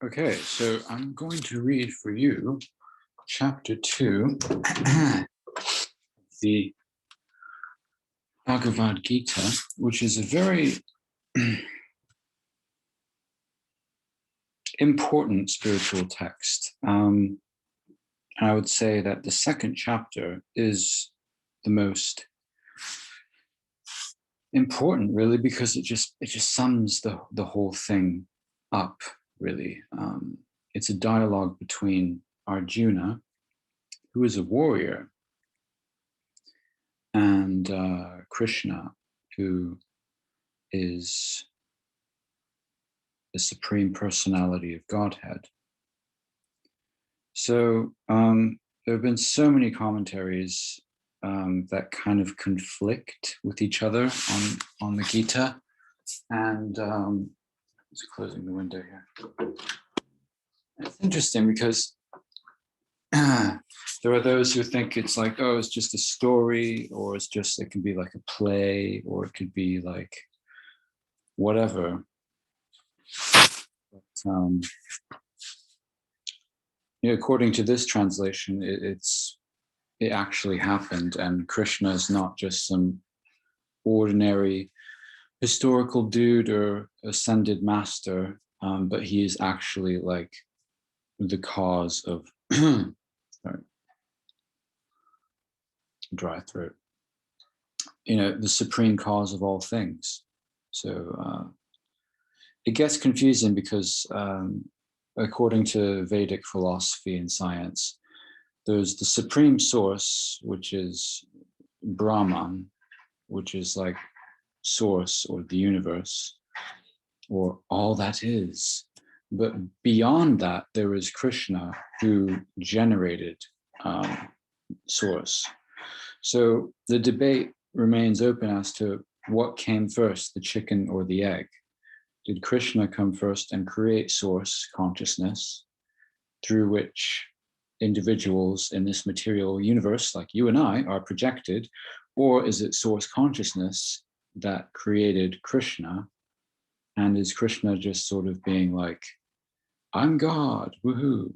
Okay, so I'm going to read for you chapter 2, the Bhagavad Gita, which is a very important spiritual text. I would say that the second chapter is the most important, really, because it just sums the whole thing up, really. It's a dialogue between Arjuna, who is a warrior, and Krishna, who is the Supreme Personality of Godhead. So there have been so many commentaries that kind of conflict with each other on the Gita, and just closing the window here. It's interesting because there are those who think it's like, oh, it's just a story, or it can be like a play, or it could be like whatever. But, according to this translation, it actually happened, and Krishna is not just some ordinary historical dude or ascended master, but he is actually like the cause of sorry, dry throat. The supreme cause of all things. So it gets confusing because according to Vedic philosophy and science, there's the supreme source, which is Brahman, which is like source or the universe or all that is. But beyond that, there is Krishna, who generated source. So the debate remains open as to what came first, the chicken or the egg. Did Krishna come first and create source consciousness through which individuals in this material universe, like you and I, are projected? Or is it source consciousness that created Krishna? And is Krishna just sort of being like, I'm God, woohoo?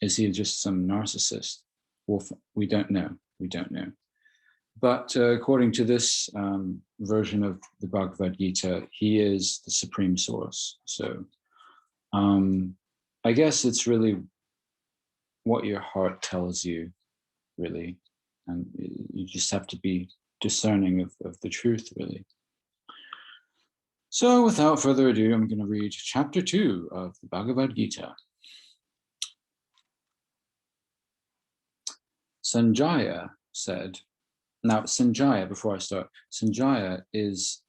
Is he just some narcissist? Well, we don't know. We don't know. But according to this version of the Bhagavad Gita, he is the supreme source. So I guess it's really what your heart tells you, really. And you just have to be discerning of the truth, really. So without further ado, I'm going to read chapter 2 of the Bhagavad Gita. Sanjaya said, now Sanjaya, before I start, Sanjaya is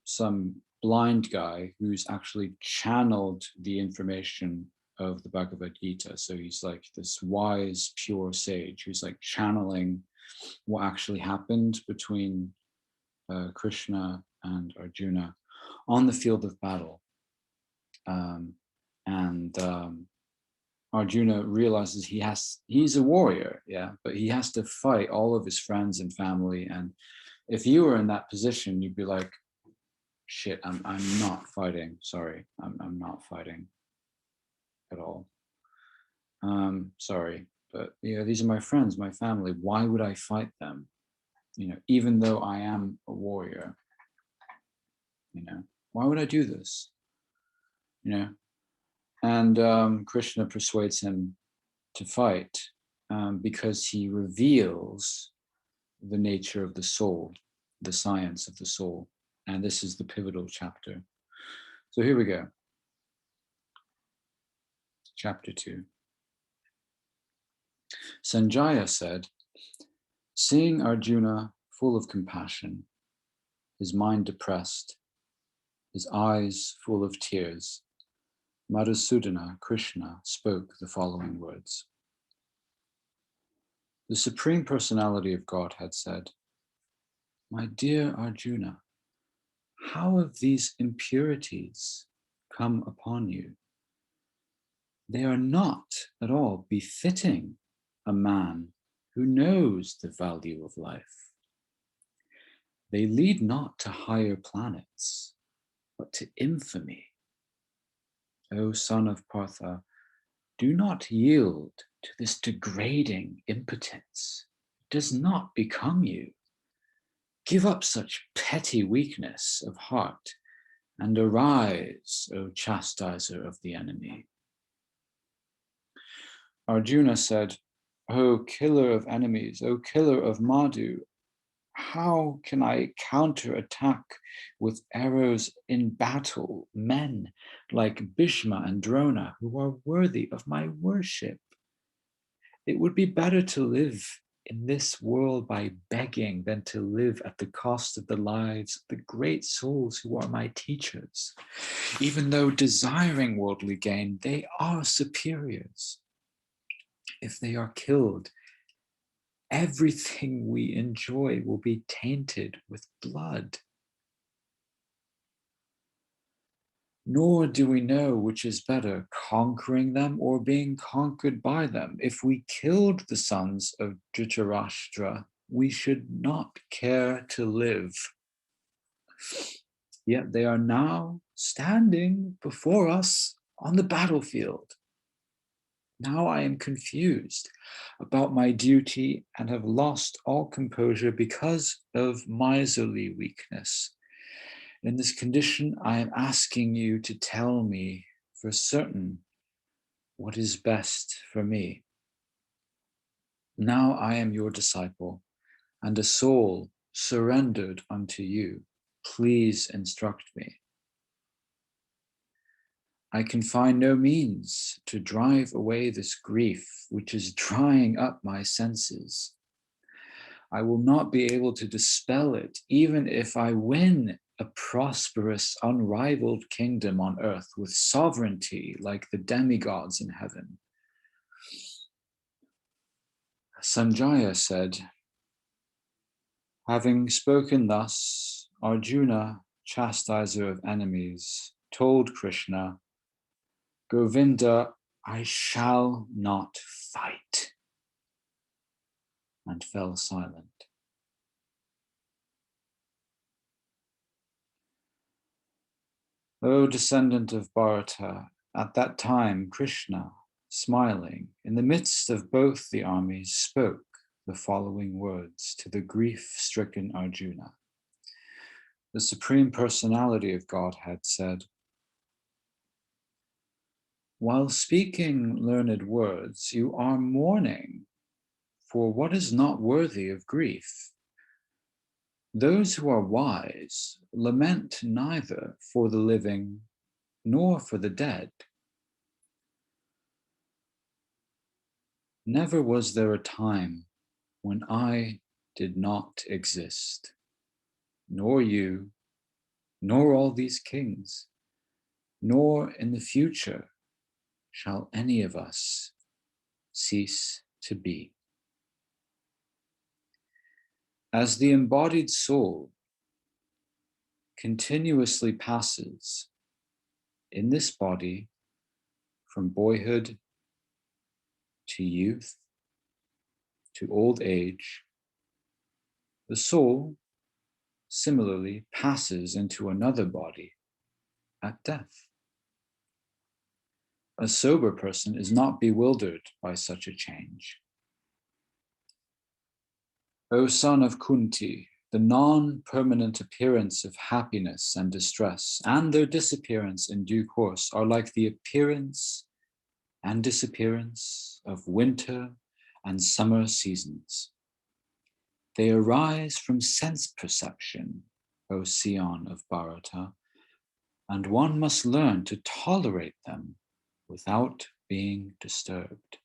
some blind guy who's actually channeled the information of the Bhagavad Gita. So he's like this wise, pure sage who's like channeling what actually happened between Krishna and Arjuna on the field of battle. Arjuna realizes he's a warrior, yeah, but he has to fight all of his friends and family. And if you were in that position, you'd be like, shit, I'm not fighting. Sorry, I'm not fighting at all. Sorry, but these are my friends, my family. Why would I fight them? Even though I am a warrior, why would I do this? And Krishna persuades him to fight because he reveals the nature of the soul, the science of the soul. And this is the pivotal chapter. So here we go. Chapter 2. Sanjaya said, seeing Arjuna full of compassion, his mind depressed, his eyes full of tears, Madhusudana, Krishna, spoke the following words. The Supreme Personality of Godhead said, my dear Arjuna, how have these impurities come upon you? They are not at all befitting a man who knows the value of life. They lead not to higher planets, but to infamy. O son of Partha, do not yield to this degrading impotence. It does not become you. Give up such petty weakness of heart and arise, O chastiser of the enemy. Arjuna said, O killer of enemies, O killer of Madhu, how can I counterattack with arrows in battle men like Bhishma and Drona who are worthy of my worship? It would be better to live in this world by begging than to live at the cost of the lives of the great souls who are my teachers. Even though desiring worldly gain, they are superiors. If they are killed, everything we enjoy will be tainted with blood. Nor do we know which is better, conquering them or being conquered by them. If we killed the sons of Dhritarashtra, we should not care to live. Yet they are now standing before us on the battlefield. Now I am confused about my duty and have lost all composure because of miserly weakness. In this condition, I am asking you to tell me for certain what is best for me. Now I am your disciple and a soul surrendered unto you. Please instruct me. I can find no means to drive away this grief which is drying up my senses. I will not be able to dispel it, even if I win a prosperous, unrivaled kingdom on earth with sovereignty like the demigods in heaven. Sanjaya said, having spoken thus, Arjuna, chastiser of enemies, told Krishna, Govinda, I shall not fight, and fell silent. O descendant of Bharata, at that time Krishna, smiling, in the midst of both the armies, spoke the following words to the grief-stricken Arjuna. The Supreme Personality of Godhead said, while speaking learned words, you are mourning for what is not worthy of grief. Those who are wise lament neither for the living nor for the dead. Never was there a time when I did not exist, nor you, nor all these kings, nor in the future shall any of us cease to be. As the embodied soul continuously passes in this body from boyhood to youth to old age, the soul similarly passes into another body at death. A sober person is not bewildered by such a change. O son of Kunti, the non-permanent appearance of happiness and distress and their disappearance in due course are like the appearance and disappearance of winter and summer seasons. They arise from sense perception, O scion of Bharata, and one must learn to tolerate them without being disturbed.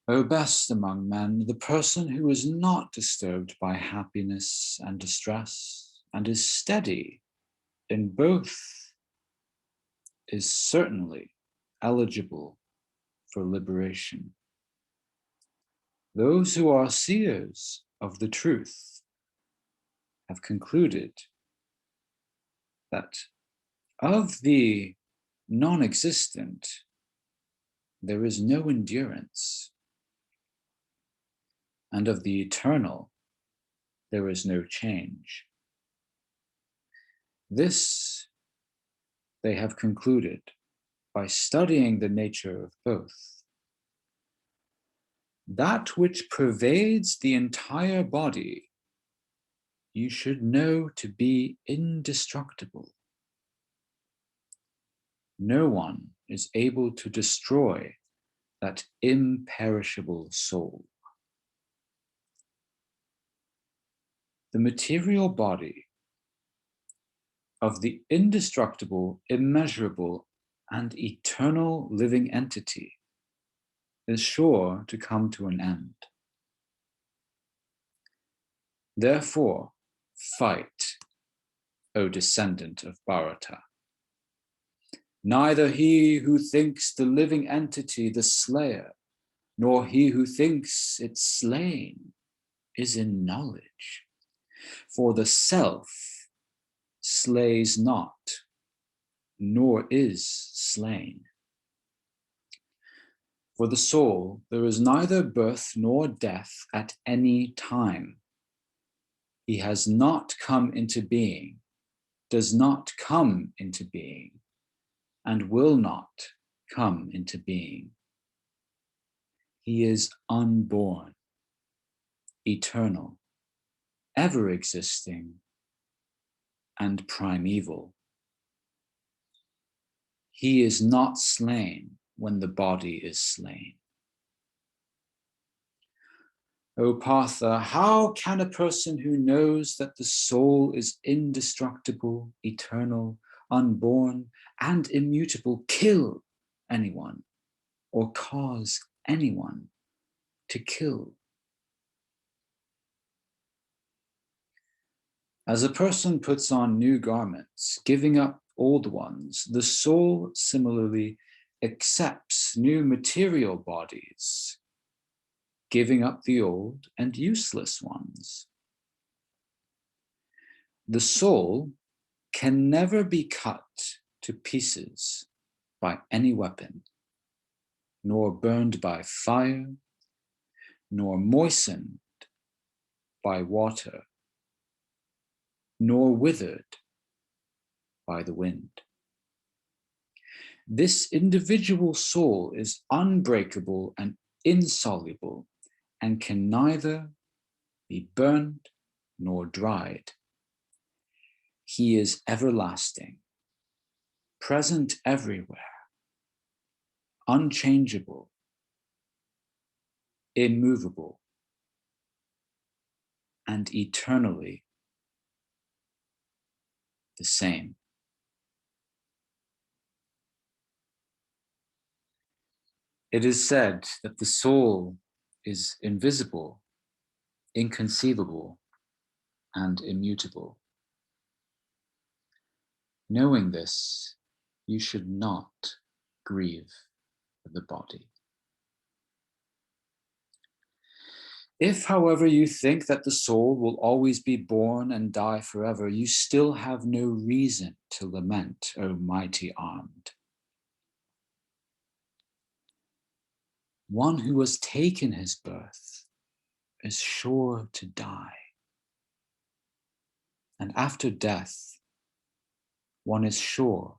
O best among men, the person who is not disturbed by happiness and distress and is steady in both is certainly eligible for liberation. Those who are seers of the truth have concluded that of the non-existent, there is no endurance, and of the eternal, there is no change. This they have concluded, by studying the nature of both, that which pervades the entire body you should know to be indestructible. No one is able to destroy that imperishable soul. The material body of the indestructible, immeasurable, and eternal living entity is sure to come to an end. Therefore, fight, O descendant of Bharata. Neither he who thinks the living entity the slayer, nor he who thinks it slain, is in knowledge. For the self slays not, nor is slain. For the soul, there is neither birth nor death at any time. He has not come into being, does not come into being, and will not come into being. He is unborn, eternal, ever existing, and primeval. He is not slain when the body is slain. O Partha, how can a person who knows that the soul is indestructible, eternal, unborn, and immutable kill anyone or cause anyone to kill? As a person puts on new garments, giving up old ones, the soul similarly accepts new material bodies, giving up the old and useless ones. The soul can never be cut to pieces by any weapon, nor burned by fire, nor moistened by water, nor withered by the wind. This individual soul is unbreakable and insoluble, and can neither be burned nor dried. He is everlasting, present everywhere, unchangeable, immovable, and eternally the same. It is said that the soul is invisible, inconceivable, and immutable. Knowing this, you should not grieve for the body. If, however, you think that the soul will always be born and die forever, you still have no reason to lament, O mighty armed. One who has taken his birth is sure to die. And after death, one is sure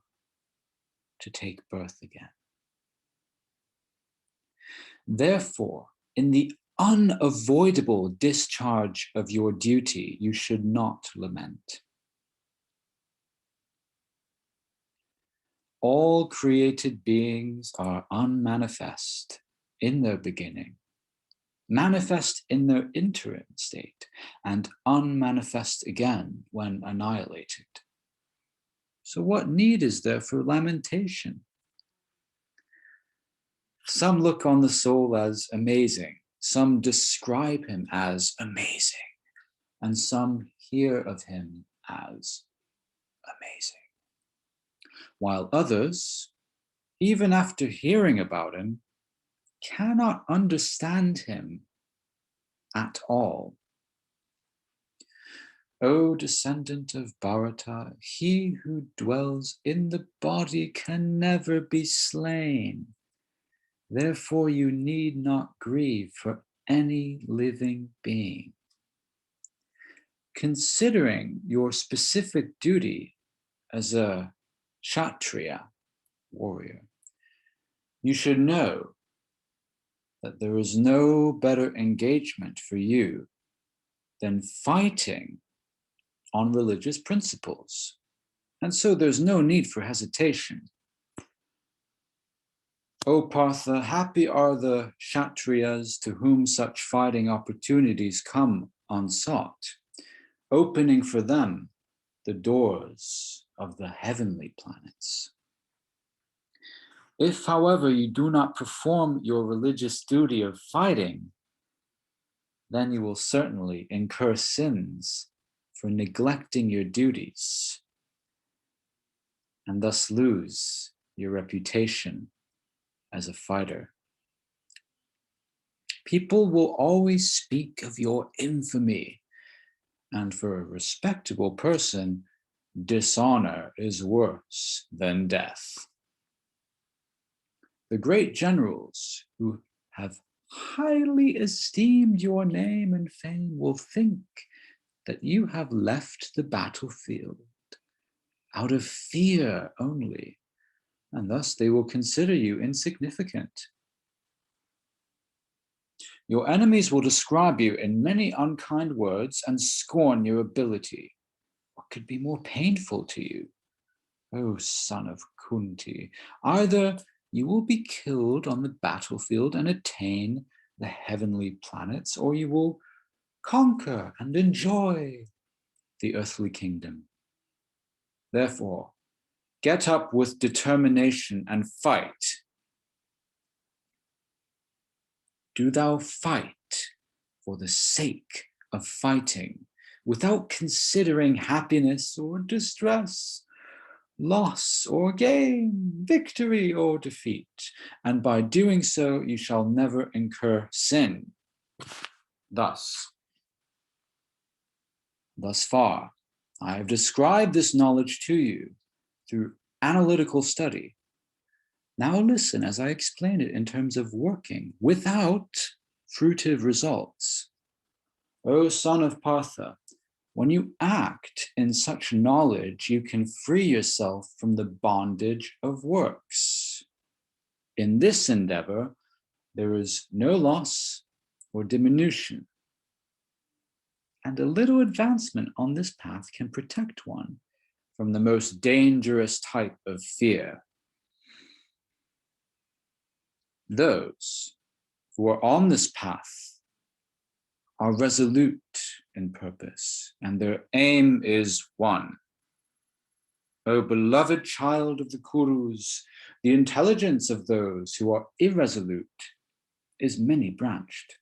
to take birth again. Therefore, in the unavoidable discharge of your duty, you should not lament. All created beings are unmanifest in their beginning, manifest in their interim state, and unmanifest again when annihilated. So what need is there for lamentation? Some look on the soul as amazing, some describe him as amazing, and some hear of him as amazing. While others, even after hearing about him, cannot understand him at all. O descendant of Bharata, he who dwells in the body can never be slain. Therefore, you need not grieve for any living being. Considering your specific duty as a Kshatriya, warrior, you should know that there is no better engagement for you than fighting on religious principles. And so there's no need for hesitation. O Partha, happy are the Kshatriyas to whom such fighting opportunities come unsought, opening for them the doors of the heavenly planets. If, however, you do not perform your religious duty of fighting, then you will certainly incur sins for neglecting your duties and thus lose your reputation as a fighter. People will always speak of your infamy, and for a respectable person, dishonor is worse than death. The great generals who have highly esteemed your name and fame will think that you have left the battlefield out of fear only, and thus they will consider you insignificant. Your enemies will describe you in many unkind words and scorn your ability. What could be more painful to you, O son of Kunti? Either you will be killed on the battlefield and attain the heavenly planets, or you will conquer and enjoy the earthly kingdom. Therefore, get up with determination and fight. Do thou fight for the sake of fighting, without considering happiness or distress, loss or gain, victory or defeat, and by doing so you shall never incur sin. Thus far, I have described this knowledge to you through analytical study. Now listen as I explain it in terms of working without fruitive results. O son of Partha, when you act in such knowledge, you can free yourself from the bondage of works. In this endeavor, there is no loss or diminution, and a little advancement on this path can protect one from the most dangerous type of fear. Those who are on this path are resolute in purpose, and their aim is one. O beloved child of the Kurus, the intelligence of those who are irresolute is many-branched.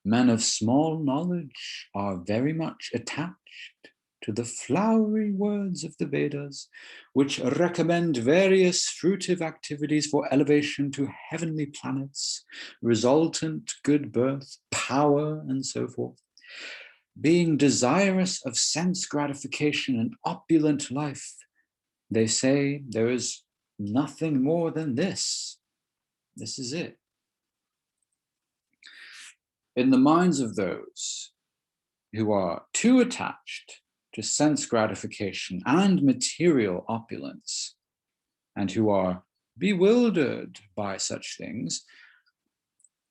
Men of small knowledge are very much attached to the flowery words of the Vedas, which recommend various fruitive activities for elevation to heavenly planets, resultant good birth, power, and so forth. Being desirous of sense gratification and opulent life, they say there is nothing more than this. This is it. In the minds of those who are too attached to sense gratification and material opulence, and who are bewildered by such things,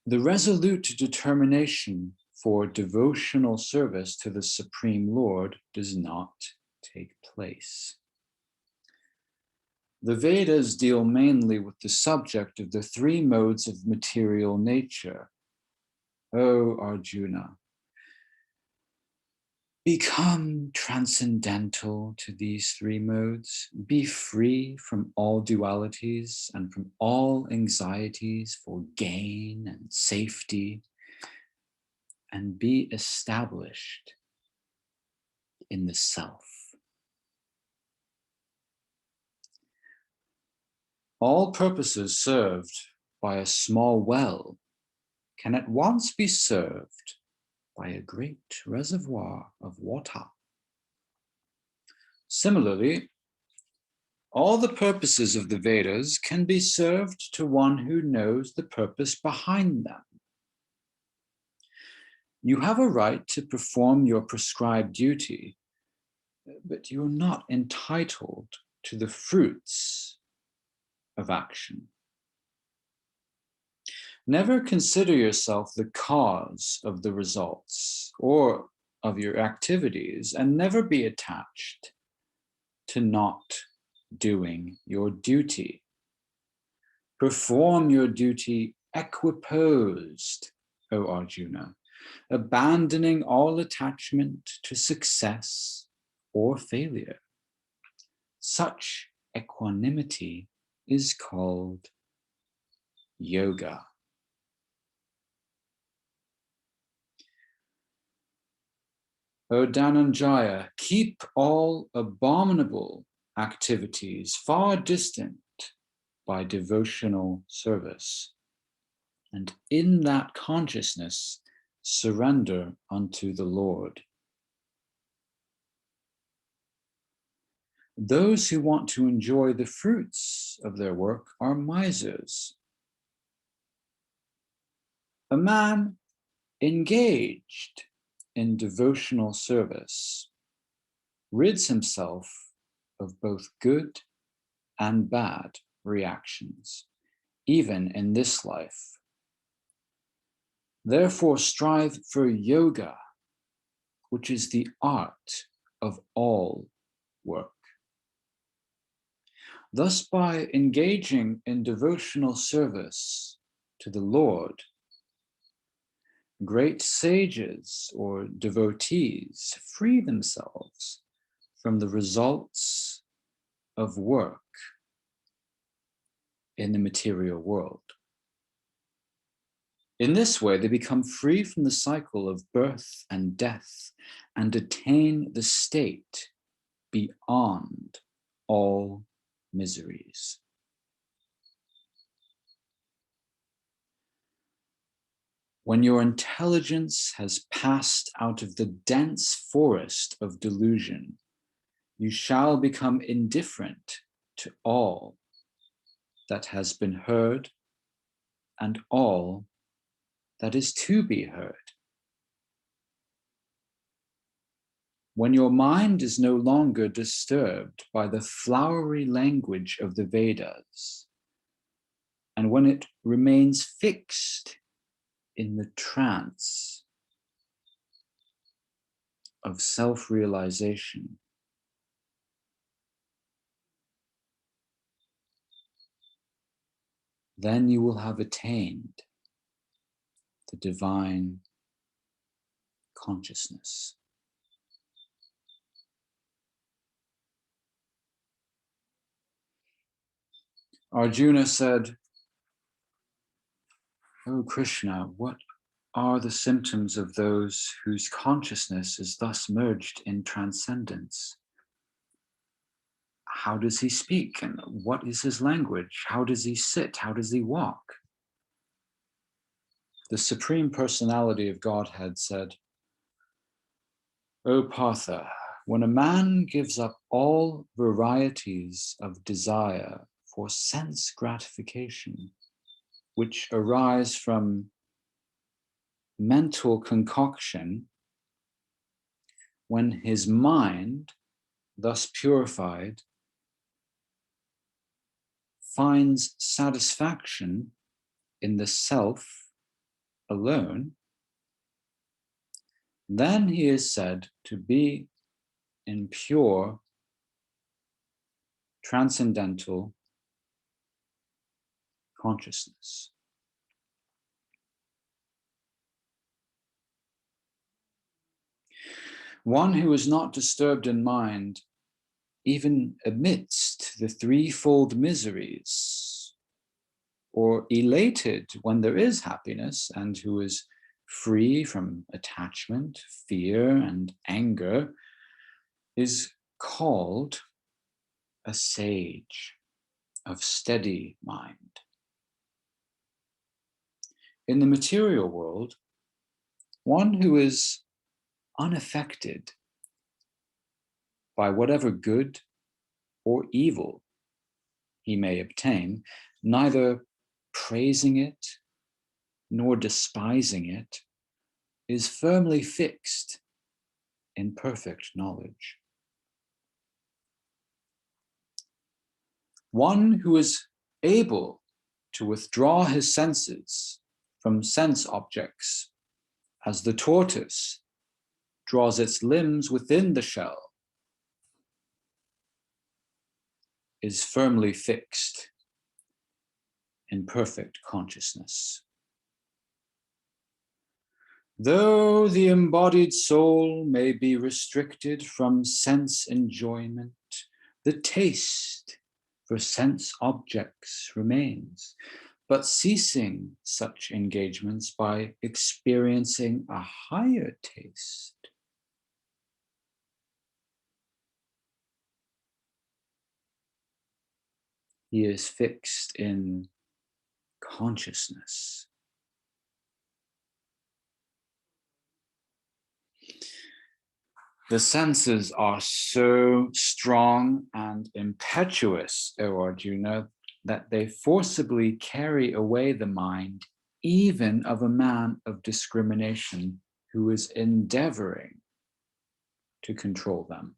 the resolute determination for devotional service to the Supreme Lord does not take place. The Vedas deal mainly with the subject of the three modes of material nature. O Arjuna, become transcendental to these three modes, be free from all dualities and from all anxieties for gain and safety, and be established in the self. All purposes served by a small well can at once be served by a great reservoir of water. Similarly, all the purposes of the Vedas can be served to one who knows the purpose behind them. You have a right to perform your prescribed duty, but you are not entitled to the fruits of action. Never consider yourself the cause of the results or of your activities, and never be attached to not doing your duty. Perform your duty equiposed, O Arjuna, abandoning all attachment to success or failure. Such equanimity is called yoga. O Dhananjaya, keep all abominable activities far distant by devotional service, and in that consciousness surrender unto the Lord. Those who want to enjoy the fruits of their work are misers. A man engaged in devotional service rids himself of both good and bad reactions, even in this life. Therefore, strive for yoga, which is the art of all work. Thus, by engaging in devotional service to the Lord, great sages or devotees free themselves from the results of work in the material world. In this way, they become free from the cycle of birth and death and attain the state beyond all miseries. When your intelligence has passed out of the dense forest of delusion, you shall become indifferent to all that has been heard and all that is to be heard. When your mind is no longer disturbed by the flowery language of the Vedas, and when it remains fixed in the trance of self-realization, then you will have attained the divine consciousness. Arjuna said, "O Krishna, what are the symptoms of those whose consciousness is thus merged in transcendence? How does he speak? And what is his language? How does he sit? How does he walk?" The Supreme Personality of Godhead said, "O Partha, when a man gives up all varieties of desire for sense gratification, which arise from mental concoction, when his mind, thus purified, finds satisfaction in the self alone, then he is said to be in pure, transcendental consciousness." One who is not disturbed in mind, even amidst the threefold miseries, or elated when there is happiness, and who is free from attachment, fear, and anger, is called a sage of steady mind. In the material world, one who is unaffected by whatever good or evil he may obtain, neither praising it nor despising it, is firmly fixed in perfect knowledge. One who is able to withdraw his senses from sense objects, as the tortoise draws its limbs within the shell, is firmly fixed in perfect consciousness. Though the embodied soul may be restricted from sense enjoyment, the taste for sense objects remains, but ceasing such engagements by experiencing a higher taste. He is fixed in consciousness. The senses are so strong and impetuous, O Arjuna, that they forcibly carry away the mind, even of a man of discrimination who is endeavoring to control them.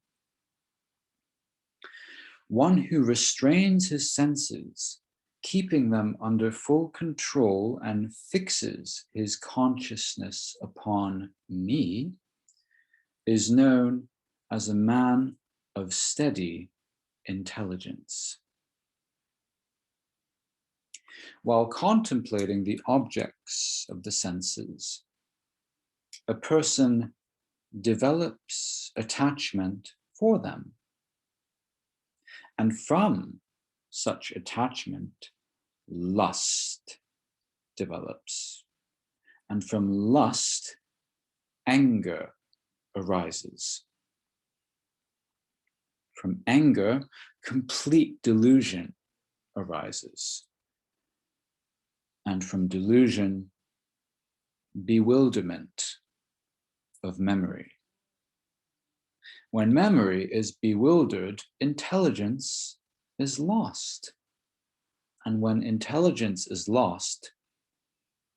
One who restrains his senses, keeping them under full control, and fixes his consciousness upon me, is known as a man of steady intelligence. While contemplating the objects of the senses, a person develops attachment for them. And from such attachment, lust develops. And from lust, anger arises. From anger, complete delusion arises. And from delusion, bewilderment of memory. When memory is bewildered, intelligence is lost. And when intelligence is lost,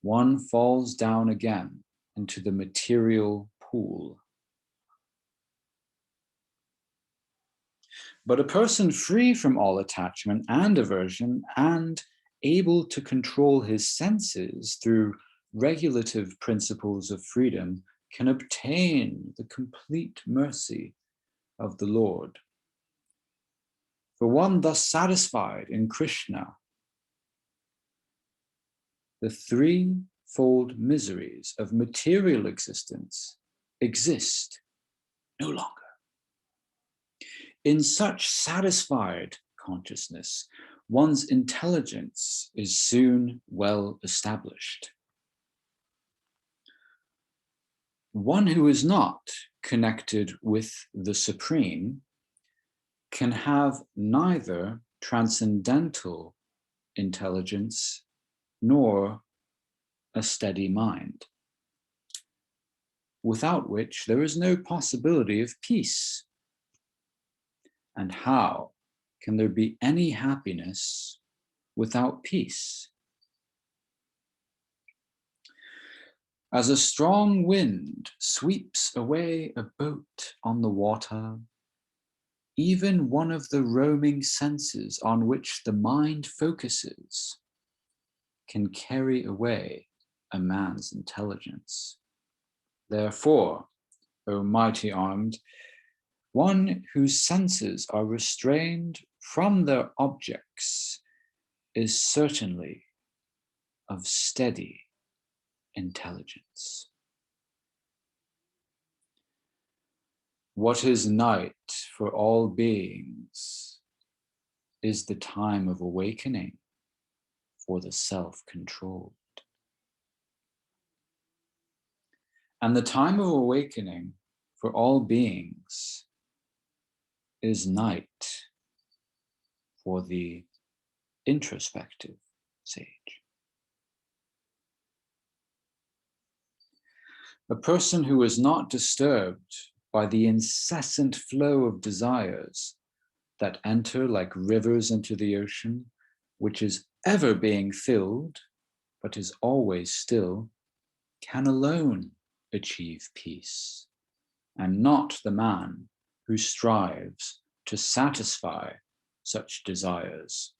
one falls down again into the material pool. But a person free from all attachment and aversion and able to control his senses through regulative principles of freedom can obtain the complete mercy of the Lord. For one thus satisfied in Krishna, the threefold miseries of material existence exist no longer. In such satisfied consciousness, one's intelligence is soon well established. One who is not connected with the Supreme can have neither transcendental intelligence nor a steady mind, without which there is no possibility of peace. And how can there be any happiness without peace? As a strong wind sweeps away a boat on the water, even one of the roaming senses on which the mind focuses can carry away a man's intelligence. Therefore, O mighty armed, one whose senses are restrained from their objects is certainly of steady intelligence. What is night for all beings is the time of awakening for the self-controlled. And the time of awakening for all beings is night for the introspective sage. A person who is not disturbed by the incessant flow of desires that enter like rivers into the ocean, which is ever being filled, but is always still, can alone achieve peace, and not the man who strives to satisfy such desires.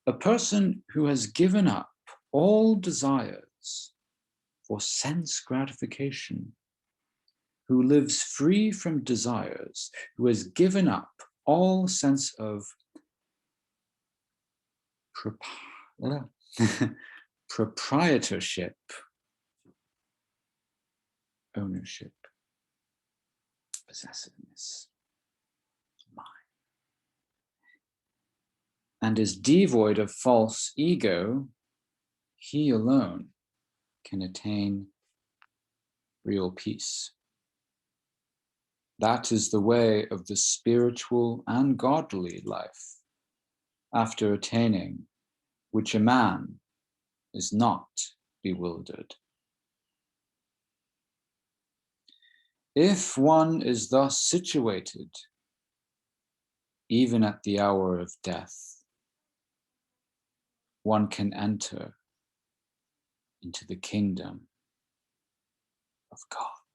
A person who has given up all desires for sense gratification, who lives free from desires, who has given up all sense of proprietorship, ownership, possessiveness, mine, and is devoid of false ego, he alone can attain real peace. That is the way of the spiritual and godly life, after attaining which a man is not bewildered. If one is thus situated, even at the hour of death, one can enter into the kingdom of God.